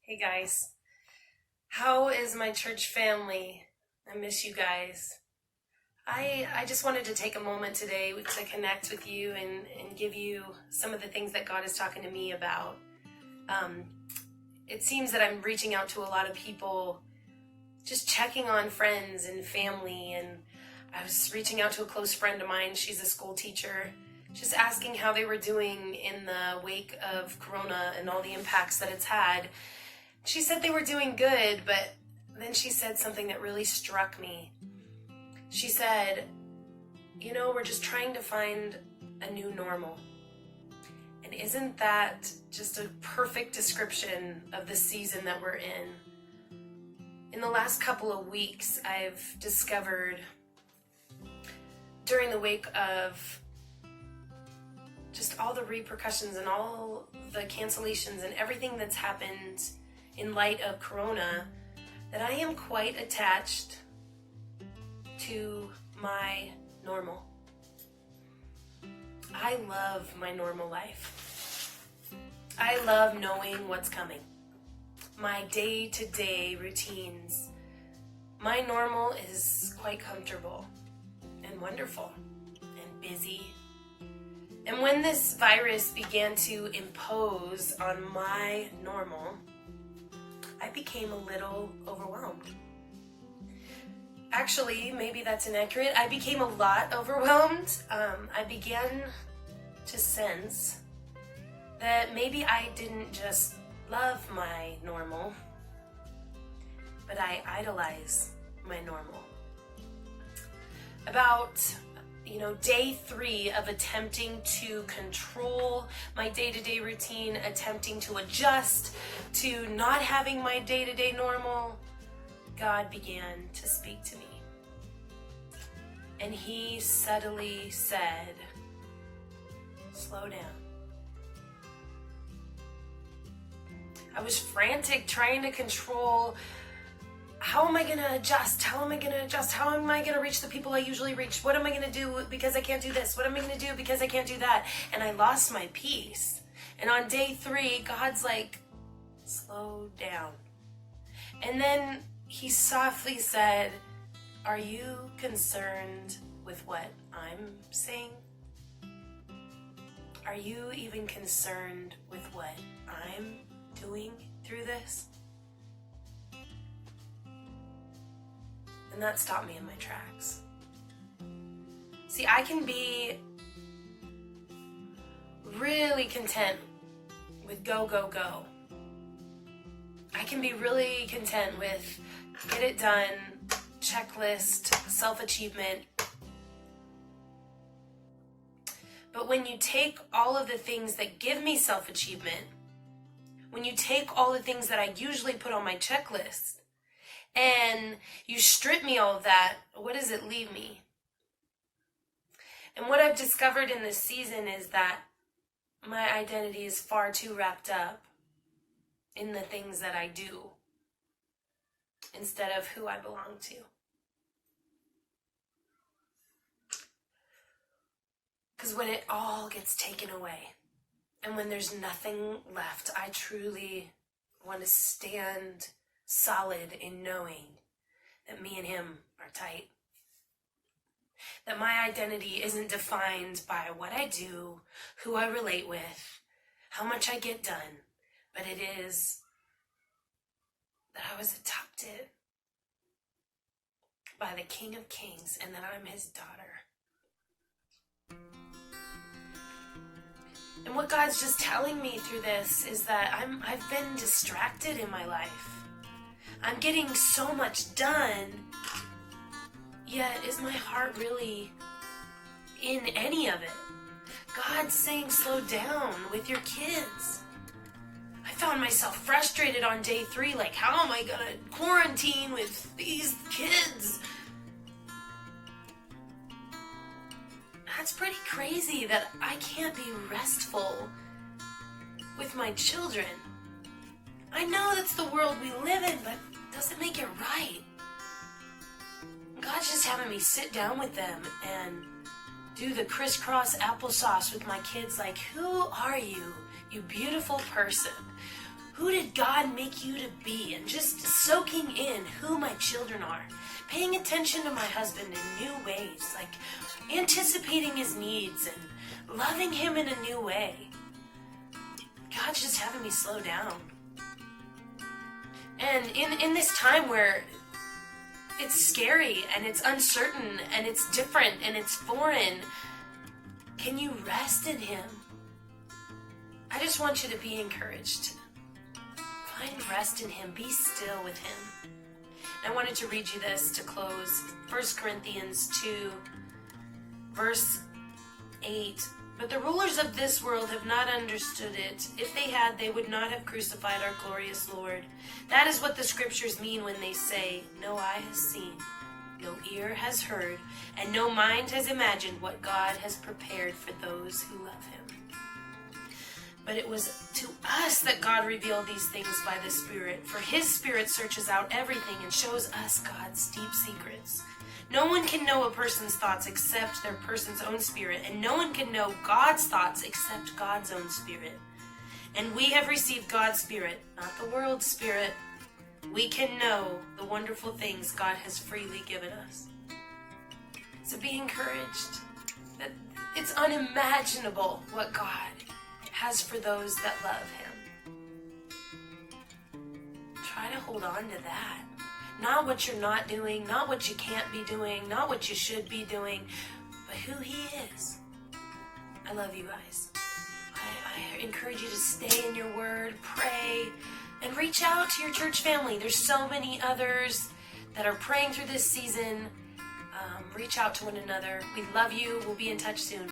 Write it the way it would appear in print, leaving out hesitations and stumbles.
Hey guys, how is my church family? I miss you guys. I just wanted to take a moment today to connect with you and give you some of the things that God is talking to me about. Um, it seems that I'm reaching out to a lot of people, just checking on friends and family, and I was reaching out to a close friend of mine. She's a school teacher, just asking how they were doing in the wake of Corona and all the impacts that it's had. She said they were doing good, but then she said something that really struck me. She said, we're just trying to find a new normal. And isn't that just a perfect description of the season that we're in? In the last couple of weeks, I've discovered during the wake of just all the repercussions and all the cancellations and everything that's happened in light of Corona, that I am quite attached to my normal. I love my normal life. I love knowing what's coming. My day-to-day routines. My normal is quite comfortable and wonderful and busy. And when this virus began to impose on my normal, I became a little overwhelmed. Actually, maybe that's inaccurate. I became a lot overwhelmed. I began to sense that maybe I didn't just love my normal, but I idolize my normal. About day 3 of attempting to control my day-to-day routine, attempting to adjust to not having my day-to-day normal, God began to speak to me. And he subtly said, slow down. I was frantic trying to control, how am I going to adjust? How am I going to adjust? How am I going to reach the people I usually reach? What am I going to do because I can't do this? What am I going to do because I can't do that? And I lost my peace. And on day 3, God's like, slow down. And then he softly said, are you concerned with what I'm saying? Are you even concerned with what I'm doing through this? And that stopped me in my tracks. See, I can be really content with go, go, go. I can be really content with get it done, checklist, self-achievement. But when you take all of the things that give me self-achievement, when you take all the things that I usually put on my checklist, and you strip me all of that, what does it leave me? And what I've discovered in this season is that my identity is far too wrapped up in the things that I do instead of who I belong to. Because when it all gets taken away and when there's nothing left, I truly want to stand solid in knowing that me and him are tight. That my identity isn't defined by what I do, who I relate with, how much I get done, but it is that I was adopted by the King of Kings and that I'm his daughter. And what God's just telling me through this is that I've been distracted in my life. I'm getting so much done, yet is my heart really in any of it? God's saying slow down with your kids. I found myself frustrated on day 3, like how am I gonna quarantine with these kids? That's pretty crazy that I can't be restful with my children. I know that's the world we live in, but doesn't make it right. God's just having me sit down with them and do the crisscross applesauce with my kids, like, who are you, you beautiful person? Who did God make you to be? And just soaking in who my children are. Paying attention to my husband in new ways, like anticipating his needs and loving him in a new way. God's just having me slow down. And in this time where it's scary and it's uncertain and it's different and it's foreign, can you rest in him? I just want you to be encouraged. Find rest in him. Be still with him. And I wanted to read you this to close. 1 Corinthians 2, verse 8. But the rulers of this world have not understood it. If they had, they would not have crucified our glorious Lord. That is what the scriptures mean when they say, no eye has seen, no ear has heard, and no mind has imagined what God has prepared for those who love him. But it was to us that God revealed these things by the Spirit, for his Spirit searches out everything and shows us God's deep secrets. No one can know a person's thoughts except their person's own spirit, and no one can know God's thoughts except God's own Spirit. And we have received God's Spirit, not the world's spirit. We can know the wonderful things God has freely given us. So be encouraged. That it's unimaginable what God has for those that love him. Try to hold on to that. Not what you're not doing, not what you can't be doing, not what you should be doing, but who he is. I love you guys. I encourage you to stay in your word, pray, and reach out to your church family. There's so many others that are praying through this season. Reach out to one another. We love you. We'll be in touch soon.